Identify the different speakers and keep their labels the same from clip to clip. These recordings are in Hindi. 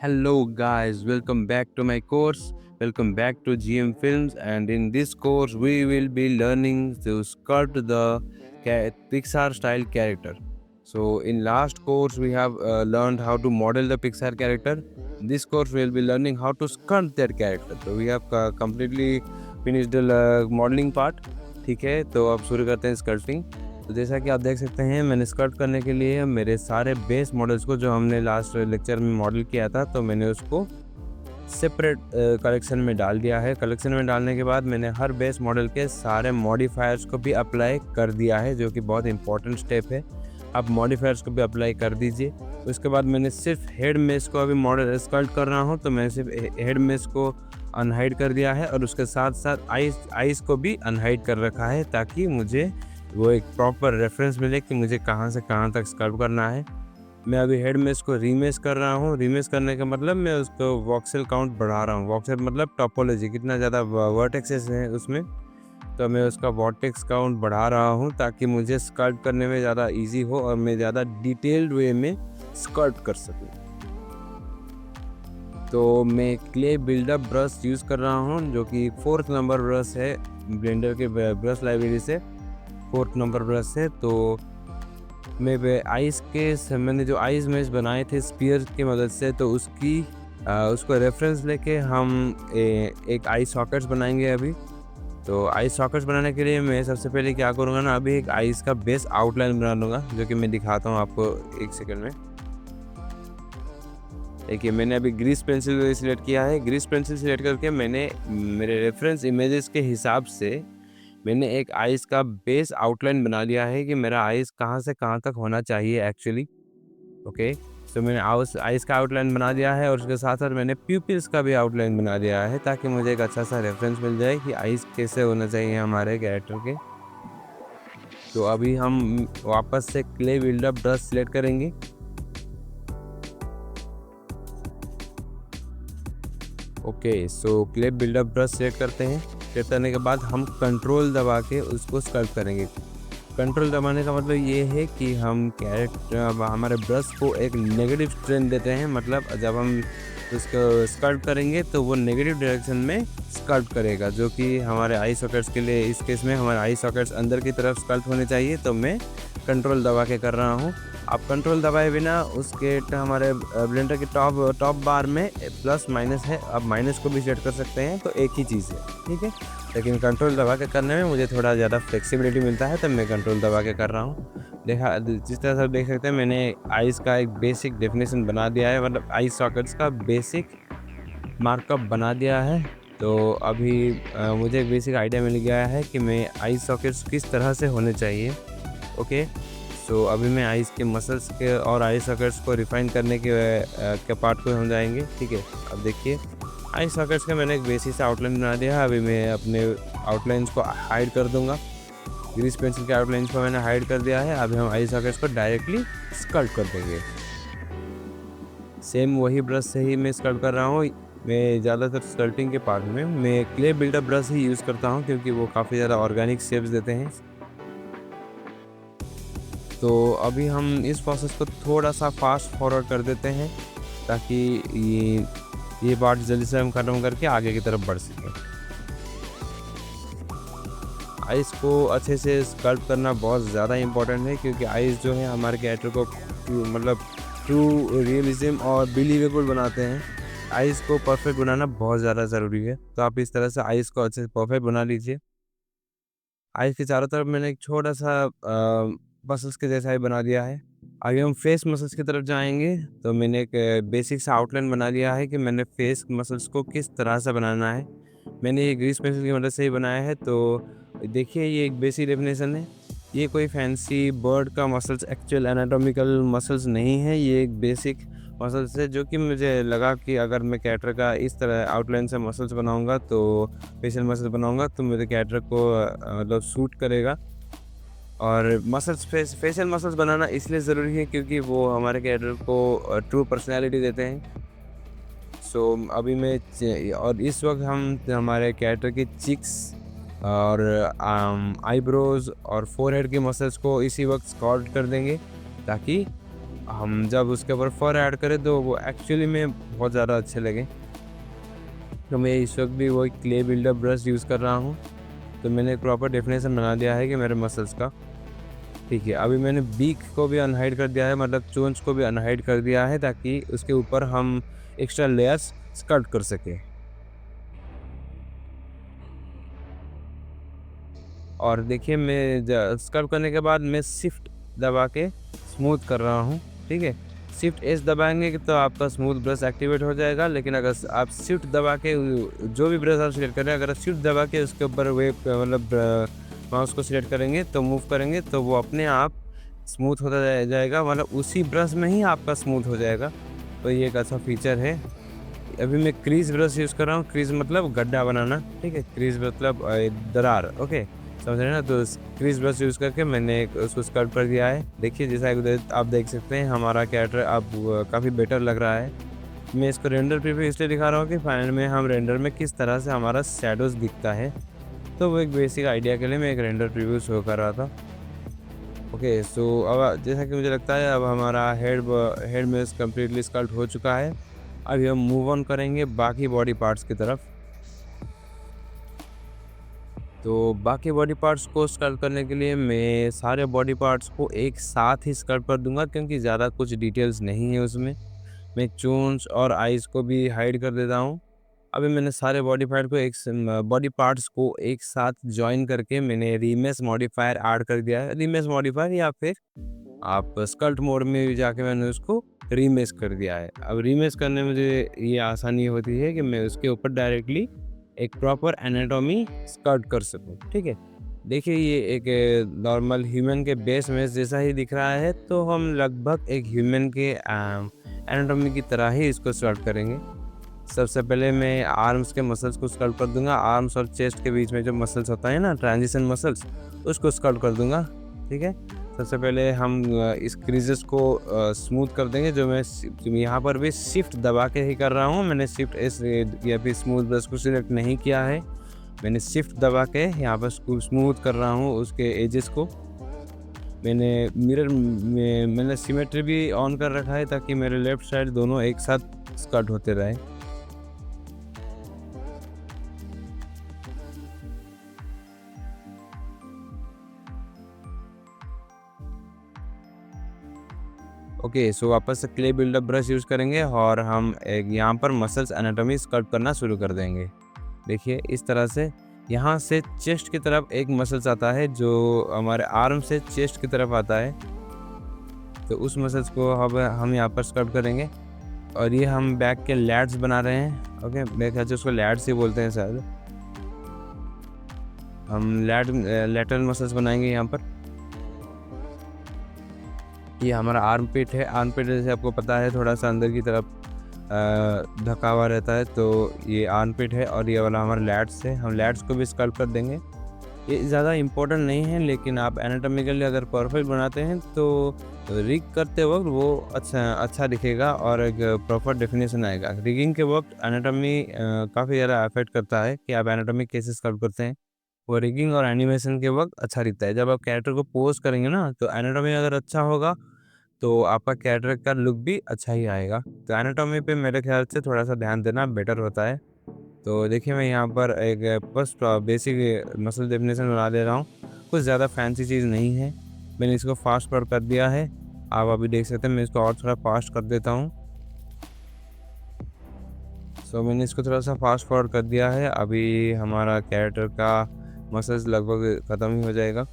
Speaker 1: Hello, guys, welcome back to my course. Welcome back to GM Films. And in this course, we will be learning to sculpt the Pixar style character. So, in last course, we have learned how to model the Pixar character. In this course, we will be learning how to sculpt their character. So, we have completely finished the modeling part. ठीक है, तो अब शुरू करते हैं स्कल्पटिंग। तो जैसा कि आप देख सकते हैं, मैंने स्कल्प्ट करने के लिए मेरे सारे बेस मॉडल्स को जो हमने लास्ट लेक्चर में मॉडल किया था, तो मैंने उसको सेपरेट कलेक्शन में डाल दिया है। कलेक्शन में डालने के बाद मैंने हर बेस मॉडल के सारे मॉडिफायर्स को भी अप्लाई कर दिया है, जो कि बहुत इंपॉर्टेंट स्टेप है। आप मॉडिफायर्स को भी अप्लाई कर दीजिए। उसके बाद मैंने सिर्फ हेड मेश को अभी मॉडल स्कल्प्ट कर रहा हूँ, तो मैंने सिर्फ हेड मेश को अनहाइड कर दिया है और उसके साथ साथ आइज़ को भी अनहाइड कर रखा है, ताकि मुझे वो एक प्रॉपर रेफरेंस मिले कि मुझे कहाँ से कहाँ तक स्कल्प्ट करना है। मैं अभी हेड मेश को रीमेश कर रहा हूँ। रीमेश करने का मतलब मैं उसको वॉक्सेल काउंट बढ़ा रहा हूँ। वॉक्सेल मतलब टोपोलॉजी, कितना ज़्यादा वर्टेक्सेस हैं उसमें, तो मैं उसका वर्टेक्स काउंट बढ़ा रहा हूँ ताकि मुझे स्कल्प्ट करने में ज़्यादा इजी हो और मैं ज़्यादा डिटेल्ड वे में स्कल्प्ट कर सकूँ। तो मैं क्ले बिल्डअप ब्रश यूज़ कर रहा हूँ, जो कि 4th नंबर ब्रश है ब्लेंडर के ब्रश लाइब्रेरी से। 4th नंबर ब्रश है। तो मैं मैंने जो आइज़ मेश बनाए थे स्पीयर की मदद से, तो उसको रेफरेंस लेके हम एक आई सॉकेट्स बनाएंगे अभी। तो आई सॉकेट्स बनाने के लिए मैं सबसे पहले क्या करूँगा ना, अभी एक आइज़ का बेस आउटलाइन बना लूँगा, जो कि मैं दिखाता हूँ आपको 1 सेकंड में। देखिए, मैंने अभी ग्रीस पेंसिल सिलेक्ट किया है। ग्रीस पेंसिल सिलेक्ट करके मैंने मेरे रेफरेंस इमेजेस के हिसाब से मैंने एक आइज़ का बेस आउटलाइन बना लिया है कि मेरा आइज़ कहाँ से कहाँ तक होना चाहिए एक्चुअली। ओके, तो मैंने आइज़ का आउटलाइन बना दिया है और उसके साथ साथ मैंने प्यूपिल्स का भी आउटलाइन बना दिया है, ताकि मुझे एक अच्छा सा रेफरेंस मिल जाए कि आइज़ कैसे होना चाहिए हमारे कैरेक्टर के। तो अभी हम वापस से क्ले बिल्डअप ब्रश सिलेक्ट करेंगे। ओके, सो क्ले बिल्डअप ब्रश सेलेक्ट करते हैं। सेलेक्ट करने के बाद हम कंट्रोल दबा के उसको स्कल्प्ट करेंगे। कंट्रोल दबाने का मतलब ये है कि हम हमारे ब्रश को एक नेगेटिव स्ट्रेन देते हैं। मतलब जब हम उसको स्कल्प्ट करेंगे तो वो नेगेटिव डायरेक्शन में स्कल्प्ट करेगा, जो कि हमारे आई सॉकेट्स के लिए, इस केस में हमारे आई सॉकेट्स अंदर की तरफ स्कल्प्ट होने चाहिए। तो मैं कंट्रोल दबा के कर रहा हूँ। आप कंट्रोल दबाए बिना उसके हमारे ब्लेंडर के टॉप बार में प्लस माइनस है, आप माइनस को भी सेट कर सकते हैं, तो एक ही चीज़ है, ठीक है। लेकिन कंट्रोल दबा के करने में मुझे थोड़ा ज़्यादा फ्लेक्सिबिलिटी मिलता है, तब मैं कंट्रोल दबा के कर रहा हूँ। जिस तरह से आप देख सकते हैं, मैंने आइज़ का एक बेसिक डेफिनेशन बना दिया है, मतलब आई सॉकेट्स का बेसिक मार्कअप बना दिया है। तो अभी मुझे एक बेसिक आइडिया मिल गया है कि मैं आई सॉकेट्स किस तरह से होने चाहिए। ओके, सो अभी मैं आइज़ के मसल्स के और आई सॉकेट्स को रिफाइन करने के पार्ट को हम जाएंगे, ठीक है। अब देखिए, आई सॉकेट्स का मैंने एक बेसिक सा आउटलाइन बना दिया है। अभी मैं अपने आउटलाइंस को हाइड कर दूंगा। ग्रीस पेंसिल के आउटलाइंस को मैंने हाइड कर दिया है। अभी हम आई सॉकेट्स को डायरेक्टली स्कल्प्ट कर देंगे। सेम वही ब्रश से ही मैं स्कल्प्ट कर रहा हूँ। मैं ज़्यादातर स्कल्पटिंग के पार्ट में मैं क्ले बिल्डअप ब्रश ही यूज़ करता हूँ, क्योंकि वो काफ़ी ज़्यादा ऑर्गेनिक शेप्स देते हैं। तो अभी हम इस प्रोसेस को थोड़ा सा फास्ट फॉरवर्ड कर देते हैं, ताकि ये पार्ट जल्दी से हम ख़त्म करके आगे की तरफ बढ़ सकें। आइज़ को अच्छे से स्कल्प्ट करना बहुत ज़्यादा इम्पोर्टेंट है, क्योंकि आइज़ जो है हमारे कैरेक्टर को ट्रू रियलिज्म और बिलीवेबल बनाते हैं। आइज़ को परफेक्ट बनाना बहुत ज़्यादा ज़रूरी है। तो आप इस तरह से आइज़ को अच्छे से परफेक्ट बना लीजिए। आइज़ के चारों तरफ मैंने एक छोटा सा मसल्स के जैसा ही बना दिया है। आगे हम फेस मसल्स की तरफ जाएंगे। तो मैंने एक बेसिक सा आउटलाइन बना लिया है कि मैंने फेस मसल्स को किस तरह से बनाना है। मैंने ये ग्रीस पेंसिल की मदद से ही बनाया है। तो देखिए, ये एक बेसिक डेफिनेशन है। ये कोई फैंसी बर्ड का मसल्स, एक्चुअल एनाटॉमिकल मसल्स नहीं है। ये एक बेसिक मसल्स है, जो कि मुझे लगा कि अगर मैं कैरेक्टर का इस तरह आउटलाइन से मसल्स बनाऊंगा, तो फेशियल मसल्स बनाऊंगा, तो मेरे कैरेक्टर को मतलब सूट करेगा। और फेशियल मसल्स बनाना इसलिए ज़रूरी है क्योंकि वो हमारे कैरेक्टर को ट्रू पर्सनैलिटी देते हैं। सो अभी और इस वक्त हम हमारे कैरेक्टर की चिक्स और आईब्रोज और फोरहेड के मसल्स को इसी वक्त स्कॉल्ड कर देंगे, ताकि हम जब उसके ऊपर फर ऐड करें तो वो एक्चुअली में बहुत ज़्यादा अच्छे लगे। तो मैं इस वक्त भी वही क्ले बिल्डर ब्रश यूज़ कर रहा हूँ। तो मैंने एक प्रॉपर डेफिनेशन बना दिया है कि मेरे मसल्स का। ठीक है, अभी मैंने बीक को भी अनहाइड कर दिया है, मतलब चोंच को भी अनहाइड कर दिया है, ताकि उसके ऊपर हम एक्स्ट्रा लेयर्स स्कल्प्ट कर सकें। और देखिए, मैं स्कल्प्ट करने के बाद मैं शिफ्ट दबा के स्मूथ कर रहा हूँ। ठीक है, शिफ्ट एस दबाएंगे कि तो आपका स्मूथ ब्रश एक्टिवेट हो जाएगा। लेकिन अगर आप शिफ्ट दबा के जो भी ब्रश आप सिलेक्ट करें, अगर शिफ्ट दबा के उसके ऊपर वे मतलब माउस को सिलेक्ट करेंगे तो मूव करेंगे तो वो अपने आप स्मूथ होता जाएगा, मतलब उसी ब्रश में ही आपका स्मूथ हो जाएगा। तो ये एक अच्छा फीचर है। अभी मैं क्रीज ब्रश यूज़ कर रहा हूँ। क्रीज मतलब गड्ढा बनाना। ठीक है, क्रीज मतलब दरार। ओके, समझ रहे हैं ना। तो क्रीज ब्रश यूज़ करके मैंने उसको स्कल्प्ट कर दिया है। देखिए, जैसा आप देख सकते हैं हमारा कैरेक्टर अब काफ़ी बेटर लग रहा है। मैं इसको रेंडर प्रीव्यू इसलिए दिखा रहा हूँ कि फाइनल में हम रेंडर में किस तरह से हमारा शैडोज़ दिखता है। तो वो एक बेसिक आइडिया के लिए मैं एक रेंडर प्रीव्यू शो कर रहा था। ओके, सो अब जैसा कि मुझे लगता है अब हमारा हेड में कम्प्लीटली स्कल्प्ट हो चुका है। अभी हम मूव ऑन करेंगे बाकी बॉडी पार्ट्स की तरफ। तो बाकी बॉडी पार्ट्स को स्कल्प्ट करने के लिए मैं सारे बॉडी पार्ट्स को एक साथ ही स्कल्प्ट कर दूंगा, क्योंकि ज़्यादा कुछ डिटेल्स नहीं है उसमें। मैं चोंच और आइज़ को भी हाइड कर देता हूँ। अभी मैंने सारे बॉडी पार्ट्स को एक साथ जॉइन करके मैंने रीमेश मॉडिफायर ऐड कर दिया है। रीमेश मॉडिफायर या फिर आप स्कल्प्ट मोड में भी जाके मैंने उसको रीमेश कर दिया है। अब रीमेश करने में मुझे ये आसानी होती है कि मैं उसके ऊपर डायरेक्टली एक प्रॉपर एनाटॉमी स्कल्प्ट कर सकूँ। ठीक है, देखिए ये एक नॉर्मल ह्यूमन के बेस में जैसा ही दिख रहा है, तो हम लगभग एक ह्यूमन के एनाटॉमी की तरह ही इसको स्कल्प्ट करेंगे। सबसे पहले मैं आर्म्स के मसल्स को स्कल्प्ट कर दूंगा। आर्म्स और चेस्ट के बीच में जो मसल्स होता है ना, ट्रांजिशन मसल्स, उसको स्कल्प्ट कर दूंगा। ठीक है, सबसे पहले हम इस क्रीजेस को स्मूथ कर देंगे, जो मैं यहाँ पर भी शिफ्ट दबा के ही कर रहा हूँ। मैंने शिफ्ट एस या फिर स्मूथ ब्रश को सिलेक्ट नहीं किया है। मैंने शिफ्ट दबा के यहाँ पर स्मूथ कर रहा हूँ उसके एजेस को। मैंने मिरर में मैंने सिमेट्री भी ऑन कर रखा है, ताकि मेरे लेफ्ट साइड दोनों एक साथ स्कल्प्ट होते रहे। ओके, सो वापस से क्ले बिल्डअप ब्रश यूज़ करेंगे और हम एक यहाँ पर मसल्स एनाटॉमी स्कल्प्ट करना शुरू कर देंगे। देखिए, इस तरह से यहाँ से चेस्ट की तरफ एक मसल्स आता है, जो हमारे आर्म से चेस्ट की तरफ आता है। तो उस मसल्स को अब हम यहाँ पर स्कल्प्ट करेंगे। और ये हम बैक के लैट्स बना रहे हैं। ओके, मेरे ख्याल से उसको लैट्स ही बोलते हैं शायद। हम लैटरल मसल्स बनाएंगे यहाँ पर। ये हमारा आर्म पिट है। आर्म पिट जैसे आपको पता है थोड़ा सा अंदर की तरफ ढका हुआ रहता है, तो ये आर्म पिट है। और ये वाला हमारा लैट्स है। हम लैट्स को भी स्कल्प्ट कर देंगे। ये ज़्यादा इम्पोर्टेंट नहीं है, लेकिन आप एनाटॉमिकली अगर परफेक्ट बनाते हैं तो रिग करते वक्त वो अच्छा दिखेगा और एक प्रॉपर डेफिनेशन आएगा। रिगिंग के वक्त एनाटॉमी काफ़ी ज़्यादा अफेक्ट करता है कि आप एनाटॉमी कैसे स्कल्प्ट करते हैं। वो रिगिंग और एनिमेशन के वक्त अच्छा दिखता है। जब आप कैरेक्टर को पोज करेंगे ना, तो एनाटॉमी अगर अच्छा होगा तो आपका कैरेक्टर का लुक भी अच्छा ही आएगा। तो एनाटॉमी पे मेरे ख्याल से थोड़ा सा ध्यान देना बेटर होता है। तो देखिए, मैं यहाँ पर एक बस बेसिक मसल डेफिनेशन बना दे रहा हूँ। कुछ ज़्यादा फैंसी चीज़ नहीं है। मैंने इसको फास्ट फॉरवर्ड कर दिया है। आप अभी देख सकते हैं, मैं इसको और थोड़ा फास्ट कर देता हूँ। सो मैंने इसको थोड़ा सा फास्ट फॉरवर्ड कर दिया है। अभी हमारा कैरेक्टर का मसल्स लगभग ख़त्म ही हो जाएगा।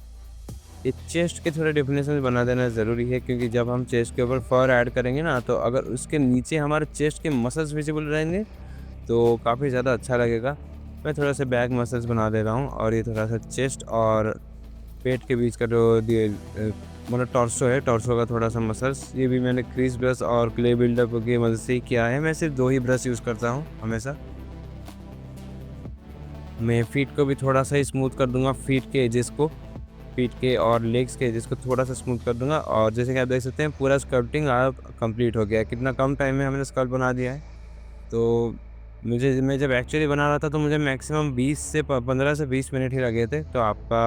Speaker 1: ये चेस्ट के थोड़े डेफिनेशन बना देना ज़रूरी है, क्योंकि जब हम चेस्ट के ऊपर फर ऐड करेंगे ना, तो अगर उसके नीचे हमारे चेस्ट के मसल्स विजिबल रहेंगे तो काफ़ी ज़्यादा अच्छा लगेगा। मैं थोड़ा सा बैक मसल्स बना दे रहा हूँ। और ये थोड़ा सा चेस्ट और पेट के बीच का जो मतलब टॉर्सो है, टॉर्सो का थोड़ा सा मसल्स, ये भी मैंने क्रीज ब्रश और क्ले बिल्डअप की मदद से ही किया है। मैं सिर्फ 2 ही ब्रश यूज़ करता हूँ हमेशा। मैं फीट को भी थोड़ा सा ही स्मूथ कर दूंगा। फीट के और लेग्स के एजेस को थोड़ा सा स्मूथ कर दूंगा। और जैसे कि आप देख सकते हैं, पूरा स्कल्प्टिंग अब कंप्लीट हो गया है। कितना कम टाइम में हमने स्कल्प्ट बना दिया है। तो मैं जब एक्चुअली बना रहा था तो मुझे मैक्सिमम 15 से 20 मिनट ही लगे थे। तो आपका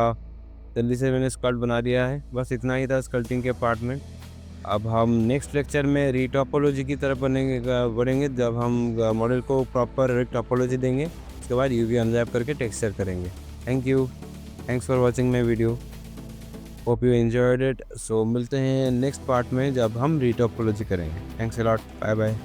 Speaker 1: जल्दी से मैंने स्कल्प्ट बना दिया है। बस इतना ही था स्कल्प्टिंग के पार्ट में। अब हम नेक्स्ट लेक्चर में रीटोपोलॉजी की तरफ बढ़ेंगे जब हम मॉडल को प्रॉपर टोपोलॉजी देंगे। उसके बाद यूवी अनरैप करके टेक्सचर करेंगे। Thank you, thanks for watching my video, hope you enjoyed it. So मिलते हैं नेक्स्ट पार्ट में जब हम रीटोपोलॉजी करेंगे। Thanks a lot, bye bye.